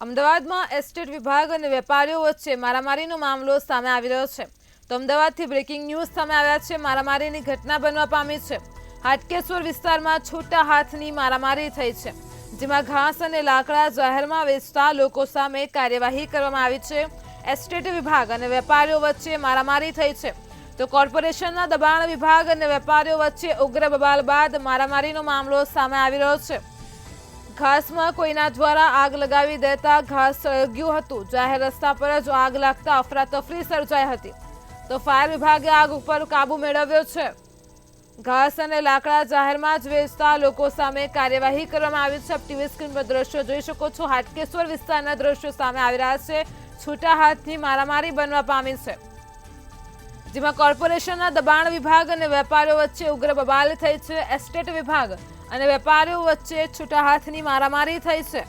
અમદાવાદમાં એસ્ટેટ વિભાગ અને વેપારીઓ વચ્ચે મારામારીનો મામલો સામે આવી રહ્યો છે. તો અમદાવાદથી બ્રેકિંગ ન્યૂઝ સામે આવ્યા છે. મારામારીની ઘટના બનવા પામી છે. હાટકેશ્વર વિસ્તારમાં છૂટા હાથની મારામારી થઈ છે, જેમાં ઘાસ અને લાકડા જાહેરમાં વેચતા લોકો સામે કાર્યવાહી કરવામાં આવી છે. એસ્ટેટ વિભાગ અને વેપારીઓ વચ્ચે મારામારી થઈ છે. તો કોર્પોરેશનના દબાણ વિભાગ અને વેપારીઓ વચ્ચે ઉગ્ર બબાલ બાદ મારામારીનો મામલો સામે આવી રહ્યો છે. ઘાસમાં કોઈના દ્વારા આગ લગાવી દેતા ઘાસ સળગ્યું હતું. જાહેર રસ્તા પર જ આગ લાગતા અફરાતફરી સર્જાઈ હતી. તો ફાયર વિભાગે આગ ઉપર કાબુ મેળવ્યો છે. ઘાસ અને લાકડા જાહેરમાં જ વેચતા લોકો સામે કાર્યવાહી કરવામાં આવી છે. ટીવી સ્ક્રીન પર દ્રશ્યો જોઈ શકો છો. હાટકેશ્વર વિસ્તારના દ્રશ્યો સામે આવી રહ્યા છે. છૂટા હાથની મારામારી બનવા પામી છે, જેમાં કોર્પોરેશનના દબાણ વિભાગ અને વેપારીઓ વચ્ચે ઉગ્ર બબાલ થઈ છે. એસ્ટેટ વિભાગ અને વેપારીઓ વચ્ચે છૂટા હાથની મારામારી થઈ છે.